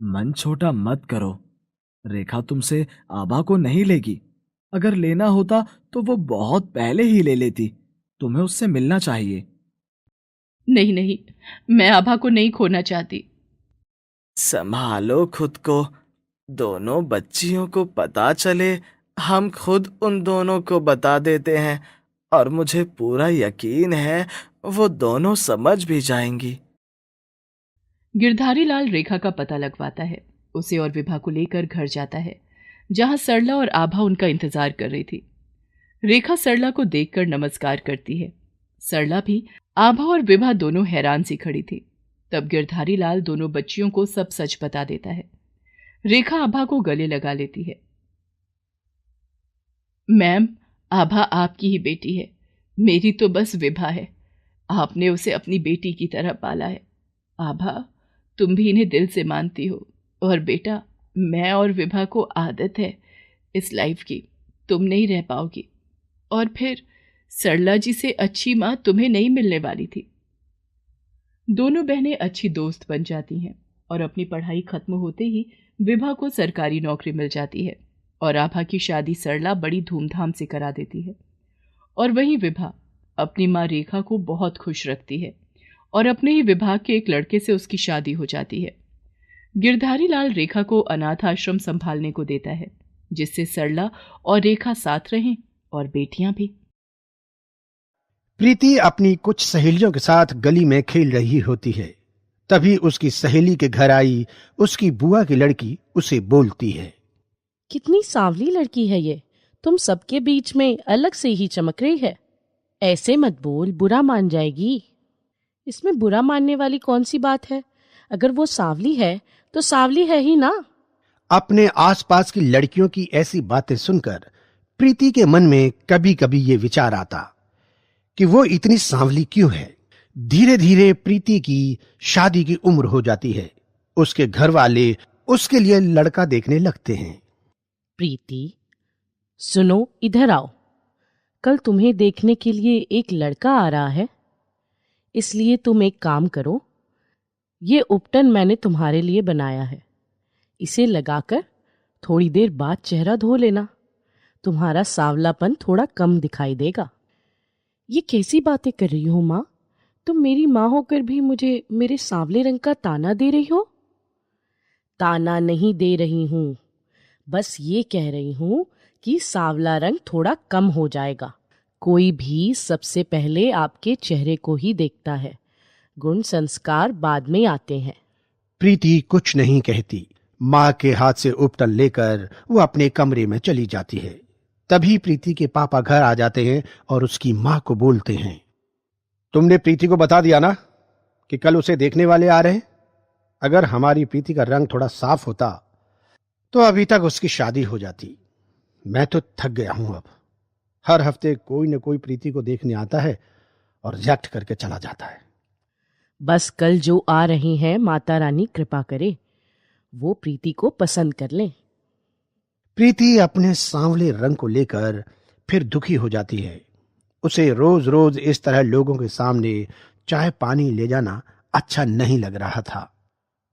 मन छोटा मत करो। रेखा तुमसे आभा को नहीं लेगी। अगर लेना होता तो वो बहुत पहले ही ले लेती। तुम्हें उससे मिलना चाहिए। नहीं नहीं, मैं आभा को नहीं खोना चाहती। संभालो खुद को। दोनों बच्चियों को पता चले, हम खुद उन दोनों को बता देते हैं और मुझे पूरा यकीन है वो दोनों समझ भी जाएंगी। गिरधारी लाल रेखा का पता लगवाता है। उसे और विभा को लेकर घर जाता है, जहां सरला और आभा उनका इंतजार कर रही थी। रेखा सरला को देखकर नमस्कार करती है। सरला भी आभा और विभा दोनों हैरान सी खड़ी थी। तब गिरधारी लाल दोनों बच्चियों को सब सच बता देता है। रेखा आभा को गले लगा लेती है। मैम, आभा आपकी ही बेटी है, मेरी तो बस विभा है। आपने उसे अपनी बेटी की तरह पाला है। आभा, तुम भी इन्हें दिल से मानती हो। और बेटा, मैं और विभा को आदत है इस लाइफ की, तुम नहीं रह पाओगी। और फिर सरला जी से अच्छी माँ तुम्हें नहीं मिलने वाली थी। दोनों बहनें अच्छी दोस्त बन जाती हैं और अपनी पढ़ाई खत्म होते ही विभा को सरकारी नौकरी मिल जाती है और आभा की शादी सरला बड़ी धूमधाम से करा देती है। और वहीं विभा अपनी माँ रेखा को बहुत खुश रखती है और अपने ही विभाग के एक लड़के से उसकी शादी हो जाती है। गिरधारी लाल रेखा को अनाथ आश्रम संभालने को देता है, जिससे सरला और रेखा साथ रहें और बेटियां भी। प्रीति अपनी कुछ सहेलियों के साथ गली में खेल रही होती है। तभी उसकी सहेली के घर आई उसकी बुआ की लड़की उसे बोलती है। कितनी सांवली लड़की है ये, तुम सबके बीच में अलग से ही चमक रही है। ऐसे मत बोल, बुरा मान जाएगी। इसमें बुरा मानने वाली कौन सी बात है? अगर वो सांवली है तो सांवली है ही ना। अपने आसपास की लड़कियों की ऐसी बातें सुनकर प्रीति के मन में कभी कभी ये विचार आता कि वो इतनी सांवली क्यों है। धीरे धीरे प्रीति की शादी की उम्र हो जाती है। उसके घर वाले उसके लिए लड़का देखने लगते हैं। प्रीति, सुनो, इधर आओ। कल तुम्हें देखने के लिए एक लड़का आ रहा है, इसलिए तुम एक काम करो। ये उपटन मैंने तुम्हारे लिए बनाया है, इसे लगाकर थोड़ी देर बाद चेहरा धो लेना, तुम्हारा सांवलापन थोड़ा कम दिखाई देगा। ये कैसी बातें कर रही हो माँ? तुम मेरी माँ होकर भी मुझे मेरे सांवले रंग का ताना दे रही हो? ताना नहीं दे रही हूँ, बस ये कह रही हूँ कि सांवला रंग थोड़ा कम हो जाएगा। कोई भी सबसे पहले आपके चेहरे को ही देखता है, गुण संस्कार बाद में आते हैं। प्रीति कुछ नहीं कहती। माँ के हाथ से उपटन लेकर वो अपने कमरे में चली जाती है। तभी प्रीति के पापा घर आ जाते हैं और उसकी माँ को बोलते हैं, तुमने प्रीति को बता दिया ना कि कल उसे देखने वाले आ रहे हैं? अगर हमारी प्रीति का रंग थोड़ा साफ होता तो अभी तक उसकी शादी हो जाती। मैं तो थक गया हूं। अब हर हफ्ते कोई न कोई प्रीति को देखने आता है और रिजेक्ट करके चला जाता है। बस कल जो आ रहे हैं माता रानी कृपा करे वो प्रीति को पसंद कर लें। प्रीति अपने सांवले रंग को लेकर फिर दुखी हो जाती है। उसे रोज रोज इस तरह लोगों के सामने चाय पानी ले जाना अच्छा नहीं लग रहा था।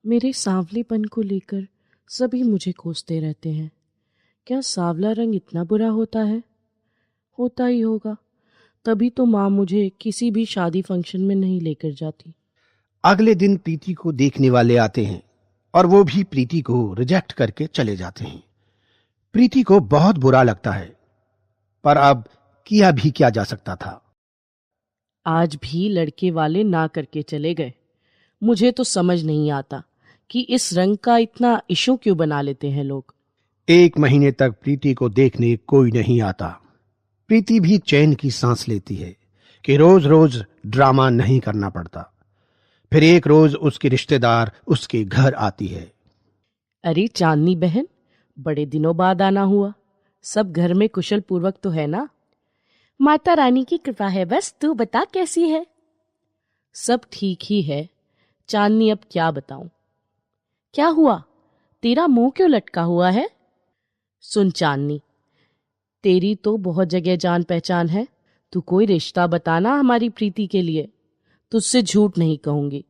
मेरे सांवलेपन को लेकर सभी मुझे कोसते रहते हैं। क्या सांवला रंग इतना बुरा होता है? होता ही होगा, तभी तो माँ मुझे किसी भी शादी फंक्शन में नहीं लेकर जाती। अगले दिन प्रीति को देखने वाले आते हैं और वो भी प्रीति को रिजेक्ट करके चले जाते हैं। प्रीति को बहुत बुरा लगता है, पर अब किया भी क्या जा सकता था। आज भी लड़के वाले ना करके चले गए। मुझे तो समझ नहीं आता कि इस रंग का इतना इशू क्यों बना लेते हैं लोग। 1 महीने तक प्रीति को देखने कोई नहीं आता। प्रीति भी चैन की सांस लेती है कि रोज रोज ड्रामा नहीं करना पड़ता। फिर एक रोज उसकी रिश्तेदार उसके घर आती है। अरे चांदनी बहन, बड़े दिनों बाद आना हुआ। सब घर में कुशल पूर्वक तो है ना? माता रानी की कृपा है, बस तू बता कैसी है? सब ठीक ही है चांदनी, अब क्या बताऊं। क्या हुआ, तेरा मुंह क्यों लटका हुआ है? सुन चांदनी, तेरी तो बहुत जगह जान पहचान है। तू कोई रिश्ता बताना हमारी प्रीति के लिए। तुझसे झूठ नहीं कहूंगी,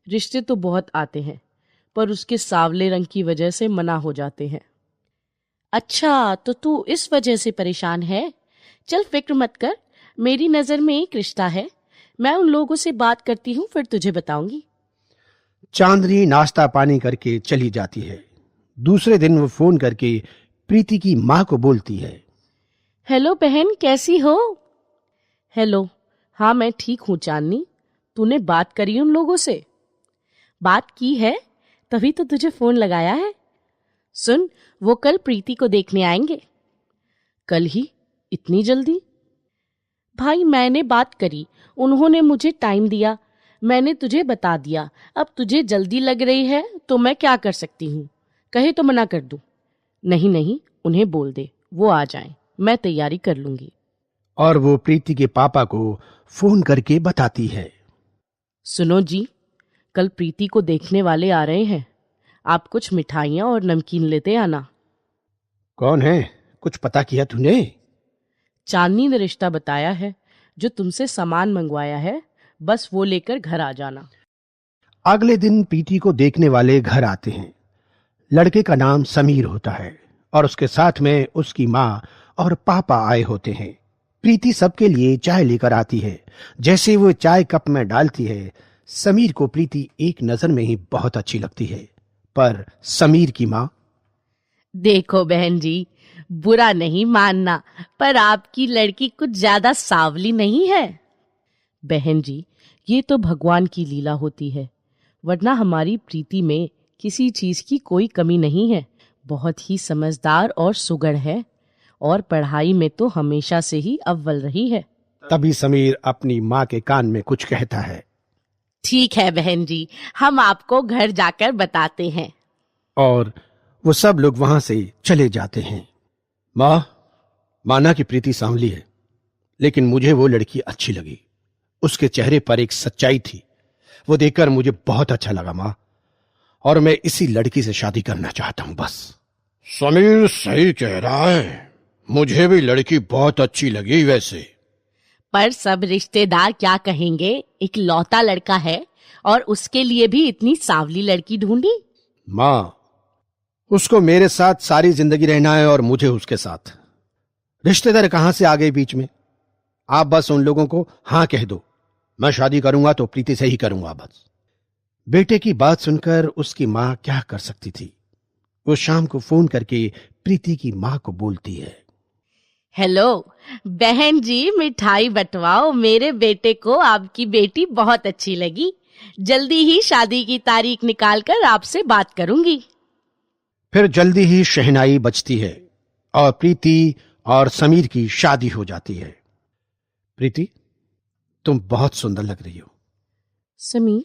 रिश्ते तो बहुत आते हैं, पर उसके सांवले रंग की वजह से मना हो जाते हैं। अच्छा, तो तू इस वजह से परेशान है? चल फिक्र मत कर, मेरी नजर में एक रिश्ता है। मैं उन लोगों से बात करती हूँ, फिर तुझे बताऊंगी। चांदनी नाश्ता पानी करके चली जाती है। दूसरे दिन वो फोन करके प्रीति की माँ को बोलती है। हेलो बहन, कैसी हो? हेलो, हाँ मैं ठीक हूँ चांदनी। तूने बात करी उन लोगों से? बात की है, तभी तो तुझे फोन लगाया है। सुन, वो कल प्रीति को देखने आएंगे। कल ही? इतनी जल्दी? भाई मैंने बात करी, उन्होंने मुझे टाइम दिया, मैंने तुझे बता दिया। अब तुझे जल्दी लग रही है तो मैं क्या कर सकती हूँ? कहे तो मना कर दूं? नहीं नहीं, उन्हें बोल दे वो आ जाएं, मैं तैयारी कर लूंगी। और वो प्रीति के पापा को फोन करके बताती है। सुनो जी, कल प्रीति को देखने वाले आ रहे हैं। आप कुछ मिठाइयाँ और नमकीन लेते आना। कौन है, कुछ पता किया तूने? चांदनी ने रिश्ता बताया है, जो तुमसे सामान मंगवाया है, बस वो लेकर घर आ जाना। अगले दिन प्रीति को देखने वाले घर आते हैं। लड़के का नाम समीर होता है और उसके साथ में उसकी माँ और पापा आए होते हैं। प्रीति सबके लिए चाय लेकर आती है। जैसे वो चाय कप में डालती है, समीर को प्रीति एक नजर में ही बहुत अच्छी लगती है। पर समीर की माँ, देखो बहन जी, बुरा नहीं मानना, पर आपकी लड़की कुछ ज्यादा सांवली नहीं है। बहन जी, ये तो भगवान की लीला होती है, वरना हमारी प्रीति में किसी चीज की कोई कमी नहीं है। बहुत ही समझदार और सुगढ़ है, और पढ़ाई में तो हमेशा से ही अव्वल रही है। तभी समीर अपनी माँ के कान में कुछ कहता है। ठीक है बहन जी, हम आपको घर जाकर बताते हैं। और वो सब लोग वहां से चले जाते हैं। माँ, माना कि प्रीति सांवली है, लेकिन मुझे वो लड़की अच्छी लगी। उसके चेहरे पर एक सच्चाई थी, वो देखकर मुझे बहुत अच्छा लगा माँ, और मैं इसी लड़की से शादी करना चाहता हूँ बस। समीर सही कह रहा है, मुझे भी लड़की बहुत अच्छी लगी वैसे। पर सब रिश्तेदार क्या कहेंगे? एक लौता लड़का है और उसके लिए भी इतनी सांवली लड़की ढूंढी। माँ, उसको मेरे साथ सारी जिंदगी रहना है और मुझे उसके साथ। रिश्तेदार कहां से आ गए बीच में? आप बस उन लोगों को हाँ कह दो, मैं शादी करूंगा तो प्रीति से ही करूंगा बस। बेटे की बात सुनकर उसकी माँ क्या कर सकती थी। वो शाम को फोन करके प्रीति की माँ को बोलती है। हेलो बहन जी, मिठाई बंटवाओ, मेरे बेटे को आपकी बेटी बहुत अच्छी लगी। जल्दी ही शादी की तारीख निकालकर आपसे बात करूंगी। फिर जल्दी ही शहनाई बजती है और प्रीति और समीर की शादी हो जाती है। प्रीति, तुम बहुत सुंदर लग रही हो। समीर,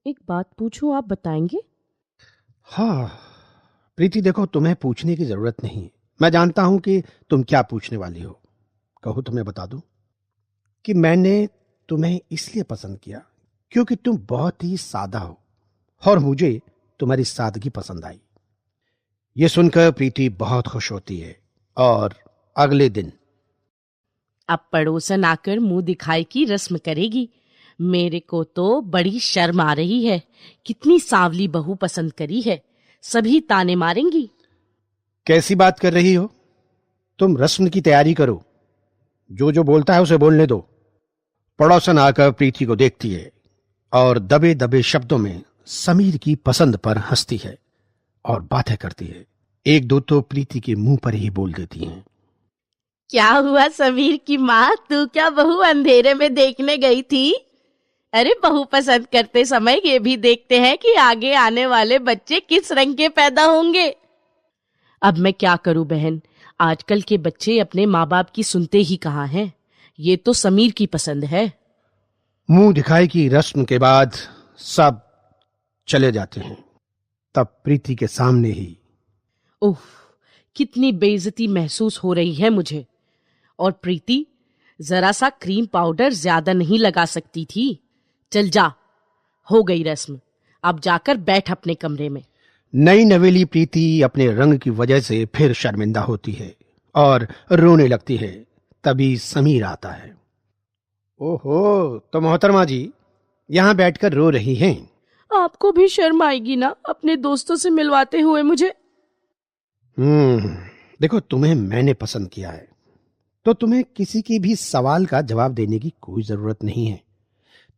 एक बात पूछूं, आप बताएंगे? हाँ प्रीति, देखो तुम्हें पूछने की जरूरत नहीं, मैं जानता हूं कि तुम क्या पूछने वाली हो। कहो तो मैं बता दूं कि मैंने तुम्हें इसलिए पसंद किया क्योंकि तुम बहुत ही सादा हो और मुझे तुम्हारी सादगी पसंद आई। ये सुनकर प्रीति बहुत खुश होती है और अगले दिन अब पड़ोसन आकर मुंह दिखाई की रस्म करेगी। मेरे को तो बड़ी शर्म आ रही है। कितनी सांवली बहू पसंद करी है, सभी ताने मारेंगी। कैसी बात कर रही हो? तुम रस्म की तैयारी करो, जो जो बोलता है उसे बोलने दो। पड़ोसन आकर प्रीति को देखती है और दबे दबे शब्दों में समीर की पसंद पर हंसती है और बातें करती है। एक दो तो प्रीति के मुंह पर ही बोल देती हैं। क्या हुआ समीर की माँ, तू क्या बहू अंधेरे में देखने गई थी? अरे बहू पसंद करते समय ये भी देखते हैं कि आगे आने वाले बच्चे किस रंग के पैदा होंगे। अब मैं क्या करूं बहन, आजकल के बच्चे अपने माँ बाप की सुनते ही कहाँ हैं। ये तो समीर की पसंद है। मुंह दिखाई की रस्म के बाद सब चले जाते हैं। तब प्रीति के सामने ही उफ, कितनी बेइज्जती महसूस हो रही है मुझे। और प्रीति, जरा सा क्रीम पाउडर ज्यादा नहीं लगा सकती थी? चल जा, हो गई रस्म, अब जाकर बैठ अपने कमरे में। नई नवेली प्रीति अपने रंग की वजह से फिर शर्मिंदा होती है और रोने लगती है। तभी समीर आता है। ओहो, तो मोहतरमा जी यहाँ बैठकर रो रही हैं। आपको भी शर्म आएगी ना अपने दोस्तों से मिलवाते हुए मुझे। देखो, तुम्हें मैंने पसंद किया है तो तुम्हें किसी की भी सवाल का जवाब देने की कोई जरूरत नहीं है।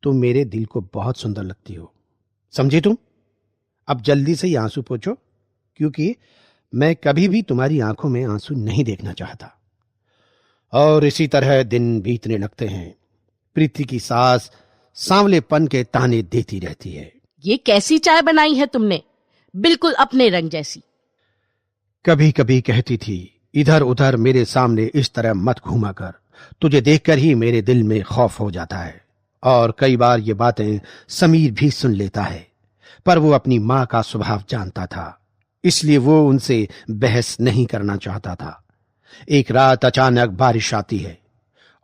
तुम मेरे दिल को बहुत सुंदर लगती हो, समझी तुम? अब जल्दी से ही आंसू पोंछो, क्योंकि मैं कभी भी तुम्हारी आंखों में आंसू नहीं देखना चाहता। और इसी तरह दिन बीतने लगते हैं। प्रीति की सास सांवलेपन के ताने देती रहती है। ये कैसी चाय बनाई है तुमने, बिल्कुल अपने रंग जैसी। कभी कभी कहती थी, इधर उधर मेरे सामने इस तरह मत घूमा कर, तुझे देखकर ही मेरे दिल में खौफ हो जाता है। और कई बार ये बातें समीर भी सुन लेता है, पर वो अपनी माँ का स्वभाव जानता था, इसलिए वो उनसे बहस नहीं करना चाहता था। एक रात अचानक बारिश आती है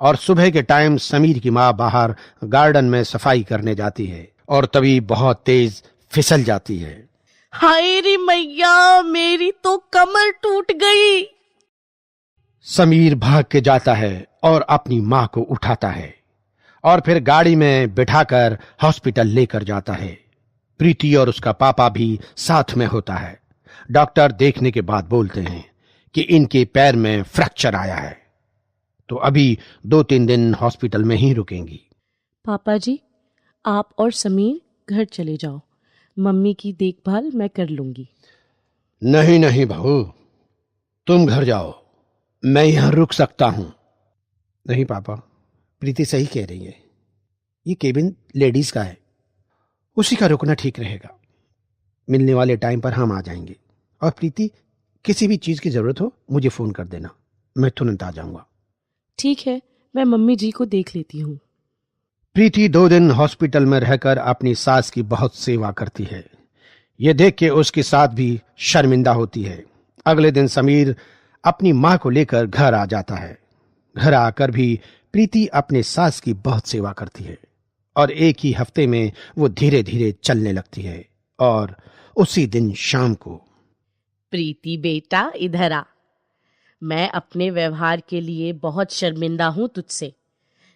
और सुबह के टाइम समीर की माँ बाहर गार्डन में सफाई करने जाती है और तभी बहुत तेज फिसल जाती है। हाय रे मैया, मेरी तो कमर टूट गई। समीर भाग के जाता है और अपनी माँ को उठाता है और फिर गाड़ी में बिठाकर हॉस्पिटल लेकर जाता है। प्रीति और उसका पापा भी साथ में होता है। डॉक्टर देखने के बाद बोलते हैं कि इनके पैर में फ्रैक्चर आया है, तो अभी 2-3 दिन हॉस्पिटल में ही रुकेंगी। पापा जी, आप और समीर घर चले जाओ, मम्मी की देखभाल मैं कर लूंगी। नहीं नहीं बहू, तुम घर जाओ, मैं यहां रुक सकता हूं। नहीं पापा, प्रीति सही कह रही है, ये केबिन लेडीज का है, उसी का रुकना ठीक रहेगा। मिलने वाले टाइम पर हम आ जाएंगे और प्रीति, किसी भी चीज की जरूरत हो मुझे फोन कर देना, मैं तुरंत आ जाऊंगा। ठीक है, मैं मम्मी जी को देख लेती हूँ। प्रीति 2 दिन हॉस्पिटल में रहकर अपनी सास की बहुत सेवा करती है। ये देख के उसकी सास भी शर्मिंदा होती है। अगले दिन समीर अपनी माँ को लेकर घर आ जाता है। घर आकर भी प्रीति अपने सास की बहुत सेवा करती है और एक ही हफ्ते में वो धीरे धीरे चलने लगती है। और उसी दिन शाम को, प्रीति बेटा इधर आ, मैं अपने व्यवहार के लिए बहुत शर्मिंदा हूँ तुझसे।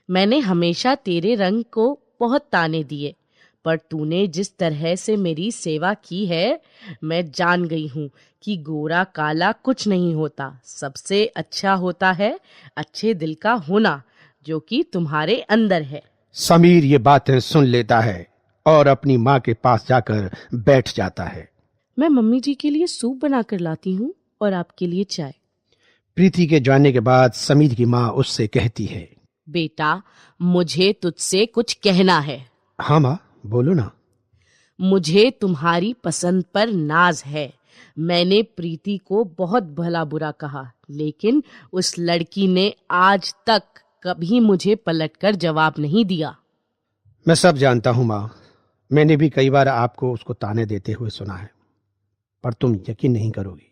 मैंने हमेशा तेरे रंग को बहुत ताने दिए, पर तूने जिस तरह से मेरी सेवा की है, मैं जान गई हूँ कि गोरा काला कुछ नहीं होता। सबसे अच्छा होता है अच्छे दिल का होना, जो कि तुम्हारे अंदर है। समीर ये बातें सुन लेता है और अपनी माँ के पास जाकर बैठ जाता है। मैं मम्मी जी के लिए सूप बनाकर लाती हूँ और आपके लिए चाय। प्रीति के जाने के बाद समीर की माँ उससे कहती है, बेटा, मुझे तुझसे कुछ कहना है। हाँ माँ, बोलो ना। मुझे तुम्हारी पसंद पर नाज है। मैंने प्रीति को बहुत भला बुरा कहा, लेकिन उस लड़की ने आज तक कभी मुझे पलटकर जवाब नहीं दिया। मैं सब जानता हूँ माँ, मैंने भी कई बार आपको उसको ताने देते हुए सुना है, पर तुम यकीन नहीं करोगी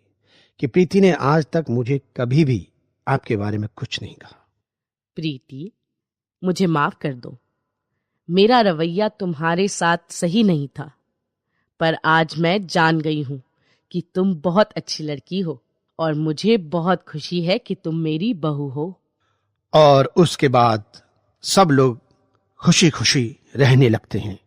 कि प्रीति ने आज तक मुझे कभी भी आपके बारे में कुछ नहीं कहा। प्रीति, मुझे माफ कर दो। मेरा रवैया तुम्हारे साथ सही नहीं था, पर आज मैं जान गई हूं कि तुम बहुत अच्छी लड़की हो और मुझे बहुत खुशी है कि तुम मेरी बहू हो। और उसके बाद सब लोग खुशी खुशी रहने लगते हैं।